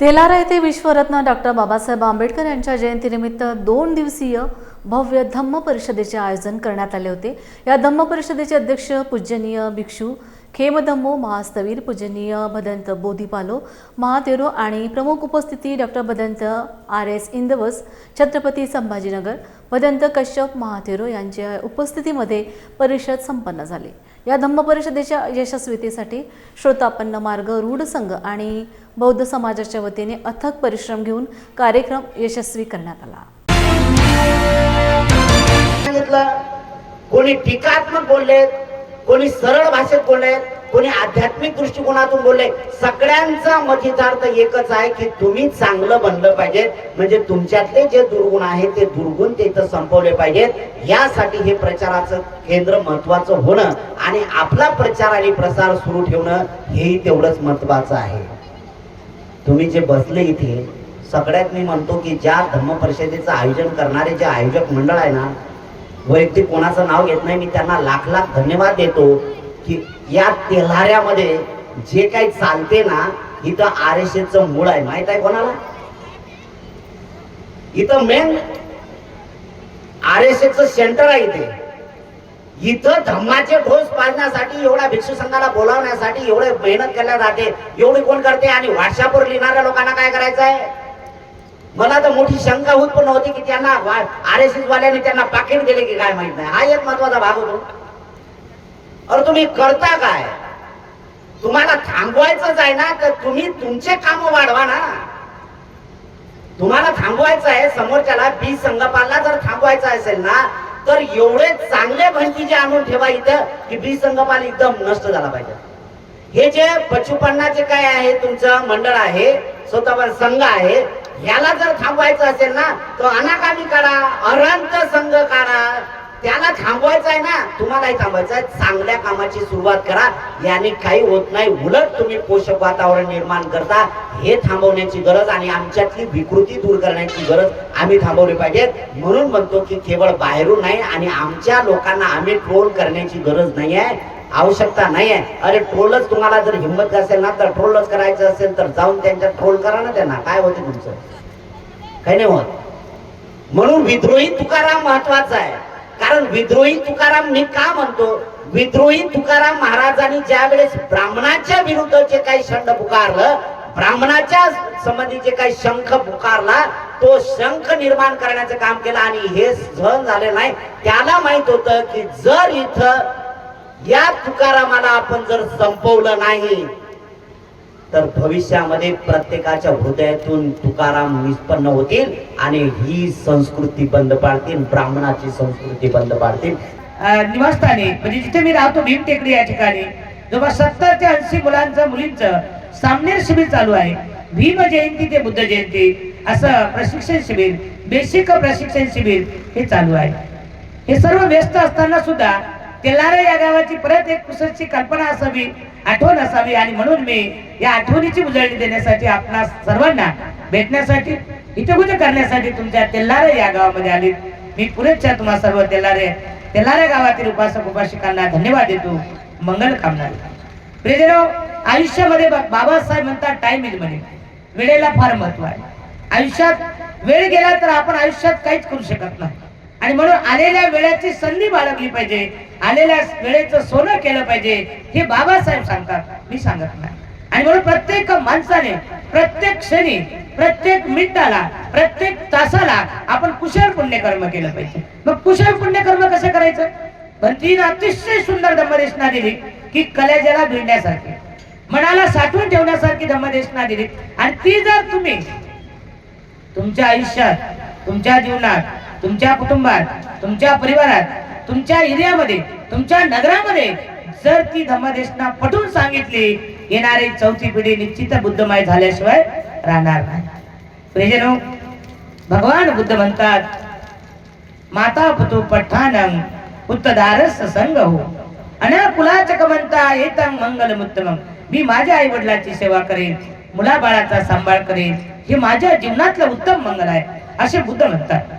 तेलारा येथे विश्वरत्न डॉक्टर बाबासाहेब आंबेडकर यांच्या जयंतीनिमित्त 2 दिवसीय भव्य धम्म परिषदेचे आयोजन करण्यात आले होते। या धम्म परिषदेचे अध्यक्ष पूजनीय भिक्षू खेमधम्मो महास्तवीर पूजनीय भदंत बोधिपालो महातेरो आणि प्रमुख उपस्थिती डॉक्टर भदंत RS इंदवस छत्रपती संभाजीनगर भदंत कश्यप महातेरो यांच्या उपस्थितीमध्ये परिषद संपन्न झाली। या धम्म परिषदेच्या यशस्वीतेसाठी श्रोतापन्न मार्ग रूढ संघ आणि बौद्ध समाजाच्या वतीने अथक परिश्रम घेऊन कार्यक्रम यशस्वी करण्यात आला। कोणी टीकात्मक बोलले, कोणी सरळ भाषेत बोलले, कोणी आध्यात्मिक दृष्टिकोनातून बोलले। सगळ्यांचा मतितार्थ एकच आहे की तुम्ही चांगलं बनलं पाहिजे, म्हणजे तुमच्यातले जे दुर्गुण आहेत ते दुर्गुण तिथं संपवले पाहिजेत। यासाठी हे प्रचाराचं केंद्र महत्त्वाचं होणं आणि आपला प्रचार आणि प्रसार सुरू ठेवणं हेही तेवढंच महत्त्वाचं आहे। तुम्ही जे बसले इथे सगळ्यात मी म्हणतो की ज्या धम्म परिषदेचं आयोजन करणारे जे आयोजक मंडळ आहे ना, वैयक्तिक कोणाचं नाव घेत नाही, मी त्यांना लाख लाख धन्यवाद देतो की या तेल्हाऱ्यामध्ये जे काही चालते ना, इथं RSSचं मूळ आहे। माहित आहे कोणाला? इथं मेन RSSचं सेंटर आहे। इथं धम्माचे ढोस पाजण्यासाठी, एवढा भिक्षू संघाला बोलावण्यासाठी एवढे मेहनत केल्या जाते। एवढी कोण करते? आणि व्हॉट्सअपवर लिहिणाऱ्या लोकांना काय करायचं आहे? मला तर मोठी शंका उत्पन्न होती की त्यांना RSS वाल्याने त्यांना पाकिट दिले की काय माहित नाही। हा एक महत्वाचा भाग होतो। अरे तुम्ही करता काय? तुम्हाला थांबवायचंच आहे ना, तर तुम्ही तुमचे काम वाढवा ना। तुम्हाला थांबवायचं आहे समोरच्याला, बी संघपालला जर थांबवायचं असेल ना, तर एवढे चांगले भंतीचे आणून ठेवा इथं की बी संघपाल एकदम नष्ट झाला पाहिजे। हे जे 55 काय आहे तुमचं मंडळ आहे, स्वतः संघ आहे, याला जर थांबवायचं असेल ना, तर अनाकामी काढा, अनंत संघ काढा। त्याला थांबवायचं आहे ना, तुम्हालाही थांबवायचं आहे। चांगल्या कामाची सुरुवात करा, याने काही होत नाही, उलट तुम्ही पोषक वातावरण निर्माण करता। हे थांबवण्याची गरज आणि आमच्यातली विकृती दूर करण्याची गरज आम्ही थांबवली पाहिजे। म्हणून म्हणतो की केवळ बाहेरून नाही आणि आमच्या लोकांना आम्ही ट्रोल करण्याची गरज नाही आहे, आवश्यकता नाही आहे। अरे ट्रोलच तुम्हाला जर हिंमत असेल ना, तर ट्रोलच करायचं असेल तर जाऊन त्यांच्या ट्रोल करा ना। त्यांना काय होते? तुमचं काही नाही होत। म्हणून विद्रोही तुकाराम महत्वाचा आहे। कारण विद्रोही तुकाराम मी का म्हणतो? विद्रोही तुकाराम महाराजांनी ज्या वेळेस ब्राह्मणाच्या विरुद्ध जे काही शंख पुकारलं, ब्राह्मणाच्या संबंधी जे काही शंख पुकारला, तो शंख निर्माण करण्याचं काम केलं आणि हे सहन झाले नाही। त्याला माहित होतं की जर इथं या तुकारामाला आपण जर संपवलं नाही, तर भविष्यामध्ये प्रत्येकाच्या हृदयातून तुकाराम निष्पन्न होतील आणि ही संस्कृती बंद पाडतील, ब्राह्मणाची संस्कृती बंद पाडतील। निवासस्थानी म्हणजे जिथे मी राहतो भीम टेकडी या ठिकाणी जवळ 70 ते 80 मुलांचं मुलींचं सामनेर शिबिर चालू आहे। भीम जयंती ते बुद्ध जयंती असं प्रशिक्षण शिबिर, बेसिक प्रशिक्षण शिबिर हे चालू आहे। हे सर्व व्यस्त असताना सुद्धा तेल्हारा या गावाची परत एक कुसरची कल्पना असावी, आठवण असावी आणि म्हणून मी या आठवणीची उजळणी देण्यासाठी आपणा सर्वांना भेटण्यासाठी, हितगुज करण्यासाठी तुमच्या तेल्हारा या गावामध्ये आले। मी पुरेच्या तुम्हा सर्व तेल्हारा गावातील उपासक उपासिकांना धन्यवाद देतो, मंगल कामना देतो। प्रियजनो, आयुष्यामध्ये बाबासाहेब म्हणतात टाइम इज मनी, वेळेला फार महत्व आहे। आयुष्यात वेळ गेला तर आपण आयुष्यात काहीच करू शकत नाही आणि म्हणून आलेल्या वेळेची संधी बाळगली पाहिजे, आलेल्या वेळेचं सोनं केलं पाहिजे, हे बाबासाहेब सांगतात, मी सांगत नाही। आणि म्हणून प्रत्येक माणसाने प्रत्येक क्षणी, प्रत्येक मिनिटाला, प्रत्येक तासाला आपण कुशल पुण्यकर्म केलं पाहिजे। मग कुशल पुण्यकर्म कसं करायचं? भंतीने अतिशय सुंदर धम्मदेशना दिली की कलेजाला भिडण्यासारखी, मनाला साठवून ठेवण्यासारखी धम्मदेशना दिली। आणि ती जर तुम्ही तुमच्या आयुष्यात, तुमच्या जीवनात, तुमच्या कुटुंबात, तुमच्या परिवारात, तुमच्या एरियामध्ये, तुमच्या नगरामध्ये जर ती धम्मदेशना पटवून सांगितली, येणारी चौथी पिढी निश्चित बुद्धमय झाल्याशिवाय राहणार नाही। प्रियजनो, भगवान बुद्ध म्हणतात, माता पितु पठानं उत्तदारस संग हो अनाकुलाचक म्हणता येतं मंगलम उत्तमं। मी माझ्या आई वडिलांची सेवा करेन, मुलाबाळाचा सांभाळ करेन, हे माझ्या जीवनातलं उत्तम मंगल आहे, असे बुद्ध म्हणतात।